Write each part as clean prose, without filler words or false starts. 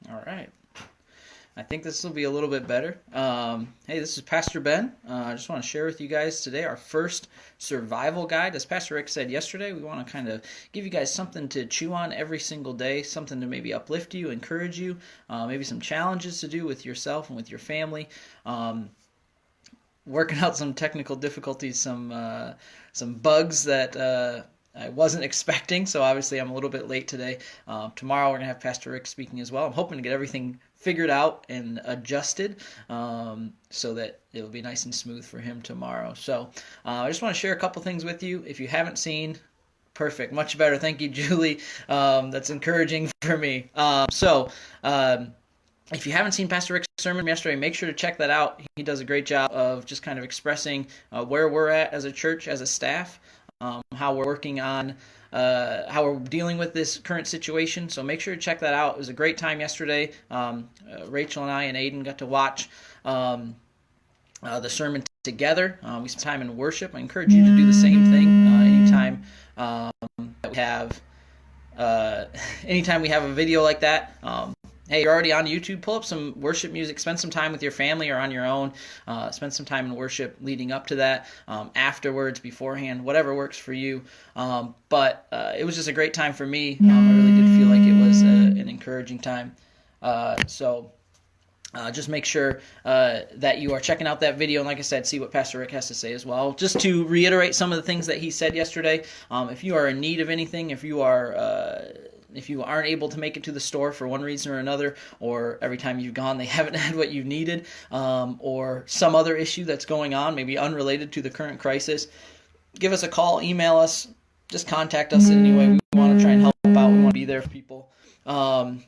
All right. I think this will be a little bit better. Hey, this is Pastor Ben. I just want to share with you guys today our first survival guide. As Pastor Rick said yesterday, we want to kind of give you guys something to chew on every single day, something to maybe uplift you, encourage you, maybe some challenges to do with yourself and with your family. Working out some technical difficulties, some bugs that I wasn't expecting, so obviously I'm a little bit late today. Tomorrow we're going to have Pastor Rick speaking as well. I'm hoping to get everything figured out and adjusted so that it'll be nice and smooth for him tomorrow. So I just want to share a couple things with you. If you haven't seen, perfect, much better. Thank you, Julie. That's encouraging for me. If you haven't seen Pastor Rick's sermon yesterday, make sure to check that out. He does a great job of just kind of expressing where we're at as a church, as a staff, how we're working on how we're dealing with this current situation. So make sure to check that out. It was a great time yesterday. Rachel and I and Aiden got to watch the sermon together. We spent time in worship. I encourage you to do the same thing anytime that we have anytime we have a video like that. Hey, you're already on YouTube, pull up some worship music, spend some time with your family or on your own, spend some time in worship leading up to that, afterwards, beforehand, whatever works for you. But it was just a great time for me. I really did feel like it was an encouraging time. Just make sure that you are checking out that video, and like I said, see what Pastor Rick has to say as well. Just to reiterate some of the things that he said yesterday, if you are in need of anything, if you aren't able to make it to the store for one reason or another, or every time you've gone they haven't had what you needed, or some other issue that's going on, maybe unrelated to the current crisis, give us a call, email us, just contact us in any way. We want to try and help out. We want to be there for people. I'm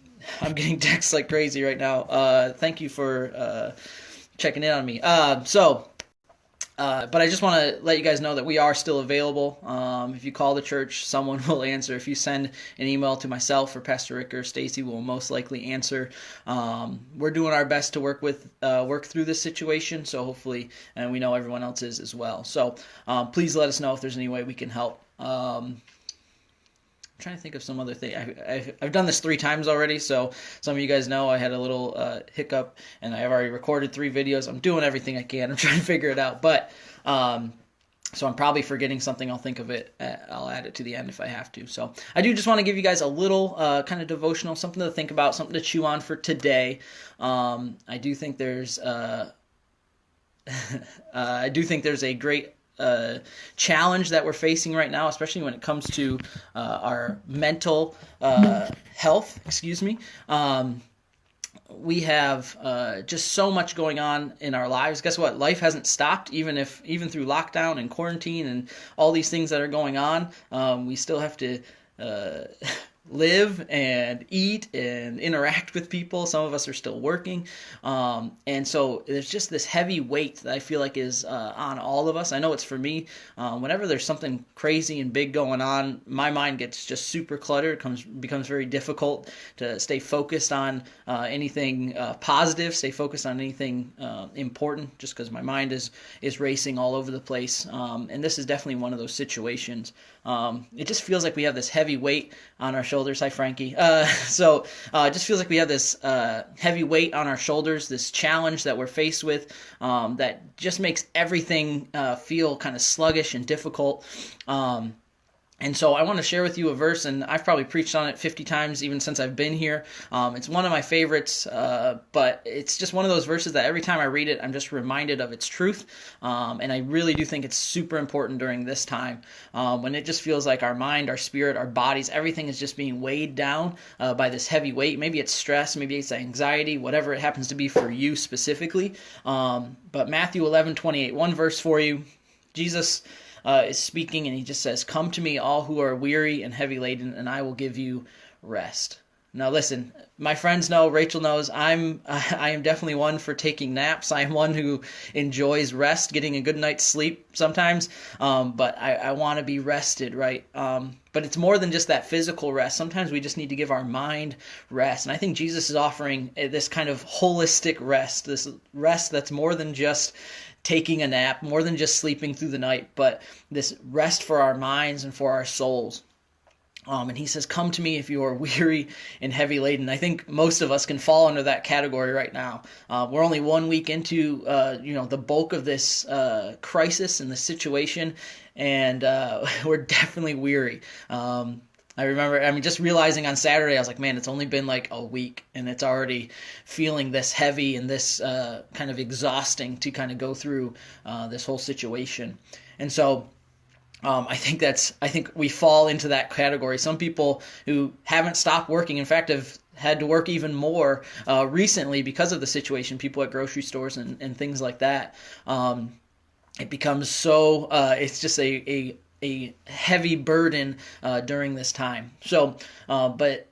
getting texts like crazy right now. Thank you for checking in on me. But I just want to let you guys know that we are still available. If you call the church, someone will answer. If you send an email to myself or Pastor Rick or Stacy, we'll most likely answer. We're doing our best to work through this situation, so hopefully, and we know everyone else is as well. So please let us know if there's any way we can help. I'm trying to think of some other thing. I've done this 3 times already, so some of you guys know I had a little hiccup, and I have already recorded 3 videos. I'm doing everything I can. I'm trying to figure it out, but so I'm probably forgetting something. I'll think of it. I'll add it to the end if I have to. So I do just want to give you guys a little kind of devotional, something to think about, something to chew on for today. I do think there's a great challenge that we're facing right now, especially when it comes to our mental health. We have just so much going on in our lives. Guess what? Life hasn't stopped, even through lockdown and quarantine and all these things that are going on. We still have to live and eat and interact with people. Some of us are still working. And so there's just this heavy weight that I feel like is on all of us. I know it's for me. Whenever there's something crazy and big going on, my mind gets just super cluttered. Becomes very difficult to stay focused on anything positive, stay focused on anything important, just because my mind is racing all over the place. And this is definitely one of those situations. It just feels like we have this heavy weight on our shoulders. Hi, Frankie. It just feels like we have this heavy weight on our shoulders, this challenge that we're faced with that just makes everything feel kind of sluggish and difficult. And so I want to share with you a verse, and I've probably preached on it 50 times even since I've been here. It's one of my favorites, but it's just one of those verses that every time I read it, I'm just reminded of its truth. And I really do think it's super important during this time when it just feels like our mind, our spirit, our bodies, everything is just being weighed down by this heavy weight. Maybe it's stress, maybe it's anxiety, whatever it happens to be for you specifically. But Matthew 11:28, one verse for you. Jesus is speaking, and he just says, "Come to me, all who are weary and heavy laden, and I will give you rest." Now listen, my friends know, Rachel knows, I am definitely one for taking naps. I am one who enjoys rest, getting a good night's sleep sometimes, but I want to be rested, right? But it's more than just that physical rest. Sometimes we just need to give our mind rest, and I think Jesus is offering this kind of holistic rest, this rest that's more than just taking a nap, more than just sleeping through the night, but this rest for our minds and for our souls. And he says, "Come to me if you are weary and heavy laden." I think most of us can fall under that category right now. We're only 1 week into, the bulk of this crisis and the situation, and we're definitely weary. I remember, just realizing on Saturday, I was like, man, it's only been like a week, and it's already feeling this heavy and this kind of exhausting to kind of go through this whole situation. And so, I think we fall into that category. Some people who haven't stopped working, in fact, have had to work even more recently because of the situation. People at grocery stores and things like that. It becomes so. It's just a heavy burden during this time. So, but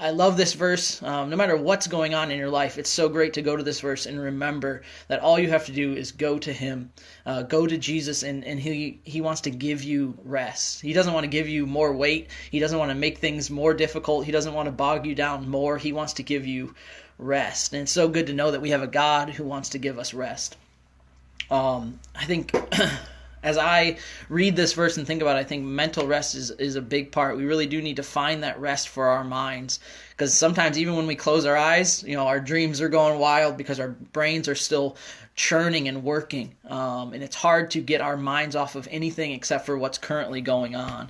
I love this verse. No matter what's going on in your life, it's so great to go to this verse and remember that all you have to do is go to him, go to Jesus, and he wants to give you rest. He doesn't want to give you more weight. He doesn't want to make things more difficult. He doesn't want to bog you down more. He wants to give you rest. And it's so good to know that we have a God who wants to give us rest. I think as I read this verse and think about it, I think mental rest is a big part. We really do need to find that rest for our minds, because sometimes even when we close our eyes, our dreams are going wild because our brains are still churning and working, and it's hard to get our minds off of anything except for what's currently going on.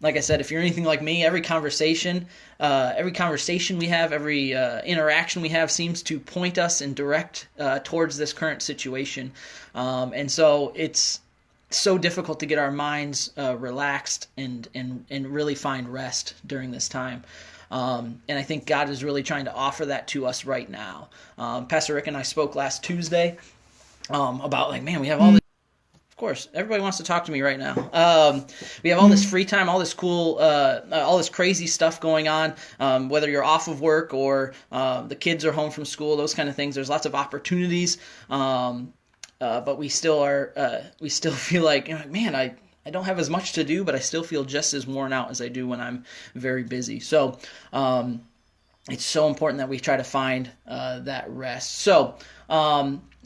Like I said, if you're anything like me, every conversation we have, every interaction we have seems to point us and direct towards this current situation, and so it's so difficult to get our minds relaxed and really find rest during this time. And I think God is really trying to offer that to us right now. Pastor Rick and I spoke last Tuesday about we have all this. Of course, everybody wants to talk to me right now. We have all this free time, all this cool, all this crazy stuff going on, whether you're off of work or the kids are home from school, those kind of things. There's lots of opportunities. But we still feel like, man, I don't have as much to do, but I still feel just as worn out as I do when I'm very busy. So it's so important that we try to find that rest. So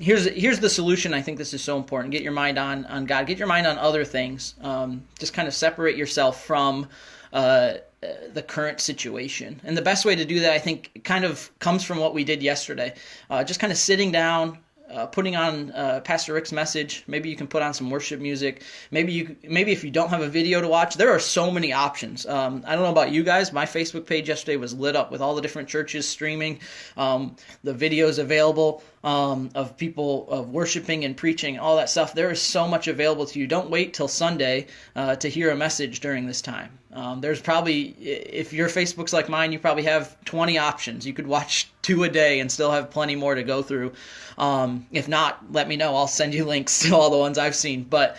here's the solution. I think this is so important. Get your mind on God. Get your mind on other things. Just kind of separate yourself from the current situation. And the best way to do that, I think, kind of comes from what we did yesterday. Just kind of sitting down, putting on Pastor Rick's message. Maybe you can put on some worship music. Maybe if you don't have a video to watch, there are so many options. I don't know about you guys. My Facebook page yesterday was lit up with all the different churches streaming the videos available of people of worshiping and preaching, all that stuff. There is so much available to you. Don't wait till Sunday to hear a message during this time. There's probably, if your Facebook's like mine, you probably have 20 options. You could watch 2 a day and still have plenty more to go through. If not, let me know. I'll send you links to all the ones I've seen. But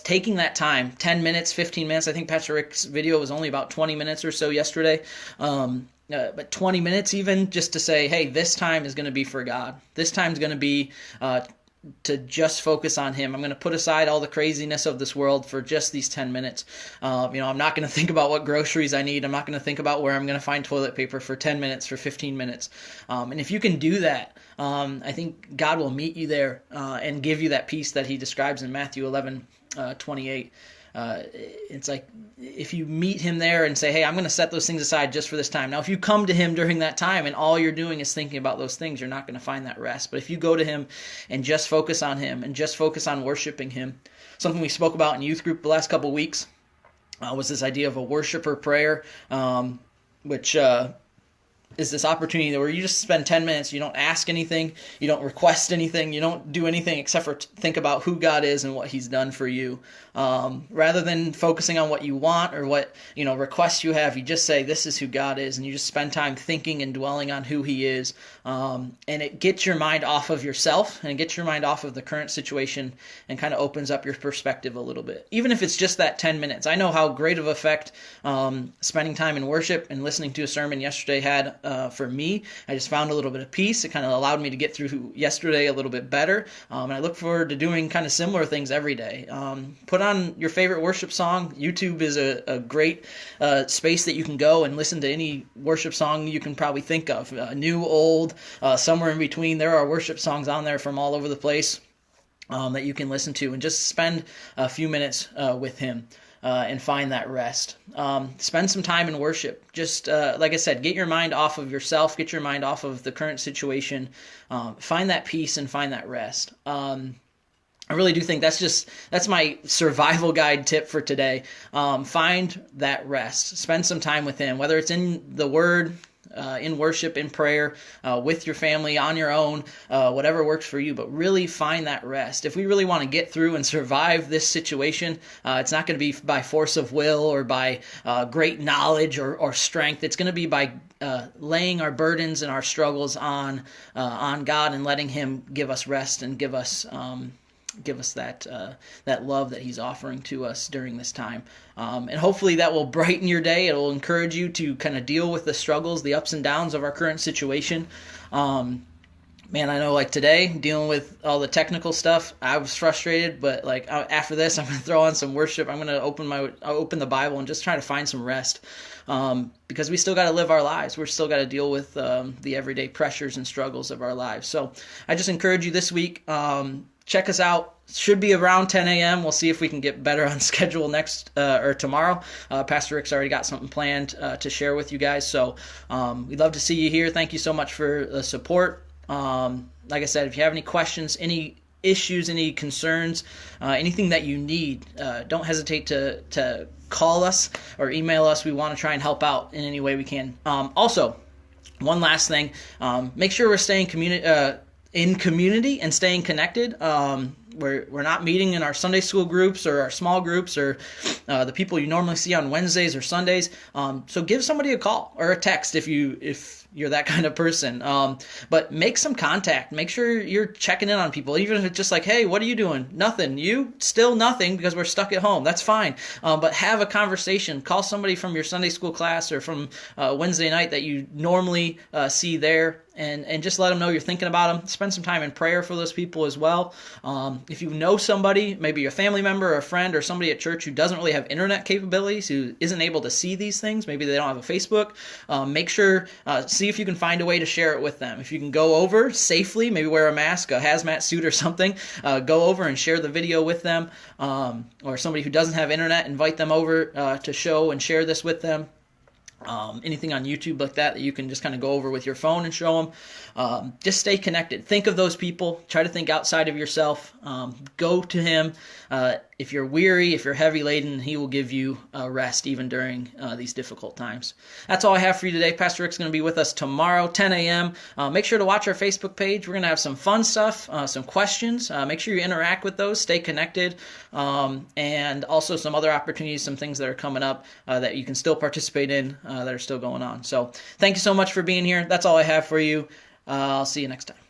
taking that time, 10 minutes, 15 minutes, I think Pastor Rick's video was only about 20 minutes or so yesterday. But 20 minutes even, just to say, hey, this time is going to be for God. This time is going to be to just focus on him. I'm going to put aside all the craziness of this world for just these 10 minutes. I'm not going to think about what groceries I need. I'm not going to think about where I'm going to find toilet paper for 10 minutes, for 15 minutes. And if you can do that, I think God will meet you there and give you that peace that he describes in Matthew 11:28. It's like if you meet him there and say, hey, I'm going to set those things aside just for this time. Now, if you come to him during that time and all you're doing is thinking about those things, you're not going to find that rest. But if you go to him and just focus on him and just focus on worshiping him, something we spoke about in youth group the last couple of weeks was this idea of a worshiper prayer, which is this opportunity where you just spend 10 minutes, you don't ask anything, you don't request anything, you don't do anything except for think about who God is and what he's done for you. Rather than focusing on what you want or what requests you have, you just say this is who God is, and you just spend time thinking and dwelling on who he is. And it gets your mind off of yourself and it gets your mind off of the current situation and kind of opens up your perspective a little bit. Even if it's just that 10 minutes. I know how great of effect spending time in worship and listening to a sermon yesterday had for me. I just found a little bit of peace. It kind of allowed me to get through yesterday a little bit better. And I look forward to doing kind of similar things every day. Put on your favorite worship song. YouTube is a great space that you can go and listen to any worship song you can probably think of. New, old, somewhere in between. There are worship songs on there from all over the place that you can listen to and just spend a few minutes with him. and find that rest. Spend some time in worship. Just like I said, get your mind off of yourself, get your mind off of the current situation, find that peace and find that rest. I really do think that's my survival guide tip for today. Find that rest. Spend some time with Him, whether it's in the Word, in worship, in prayer, with your family, on your own, whatever works for you, but really find that rest. If we really want to get through and survive this situation, it's not going to be by force of will or by great knowledge or strength. It's going to be by laying our burdens and our struggles on God and letting Him give us rest and give us that love that He's offering to us during this time. And hopefully that will brighten your day. It will encourage you to kind of deal with the struggles, the ups and downs of our current situation. Man, I know like today, dealing with all the technical stuff, I was frustrated, but like after this, I'm going to throw on some worship. I'm going to open the Bible and just try to find some rest. Because we still got to live our lives. We're still got to deal with the everyday pressures and struggles of our lives. So I just encourage you this week, check us out. Should be around 10 a.m. We'll see if we can get better on schedule next or tomorrow. Pastor Rick's already got something planned to share with you guys. So we'd love to see you here. Thank you so much for the support. Like I said, if you have any questions, any issues, any concerns, anything that you need, don't hesitate to call us or email us. We want to try and help out in any way we can. Also, one last thing, make sure we're staying in community and staying connected. We're not meeting in our Sunday school groups or our small groups or the people you normally see on Wednesdays or Sundays. So give somebody a call or a text if you're that kind of person. But make some contact. Make sure you're checking in on people, even if it's just like, hey, what are you doing? Nothing. You? Still nothing because we're stuck at home. That's fine. But have a conversation. Call somebody from your Sunday school class or from Wednesday night that you normally see there. And just let them know you're thinking about them. Spend some time in prayer for those people as well. If you know somebody, maybe a family member or a friend or somebody at church who doesn't really have internet capabilities, who isn't able to see these things, maybe they don't have a Facebook, make sure, see if you can find a way to share it with them. If you can go over safely, maybe wear a mask, a hazmat suit or something, go over and share the video with them. Or somebody who doesn't have internet, invite them over to show and share this with them. Anything on YouTube like that you can just kind of go over with your phone and show them. Just stay connected. Think of those people. Try to think outside of yourself. Go to Him. If you're weary, if you're heavy laden, He will give you rest even during these difficult times. That's all I have for you today. Pastor Rick's going to be with us tomorrow, 10 a.m. Make sure to watch our Facebook page. We're going to have some fun stuff, some questions. Make sure you interact with those. Stay connected. And also some other opportunities, some things that are coming up that you can still participate in that are still going on. So thank you so much for being here. That's all I have for you. I'll see you next time.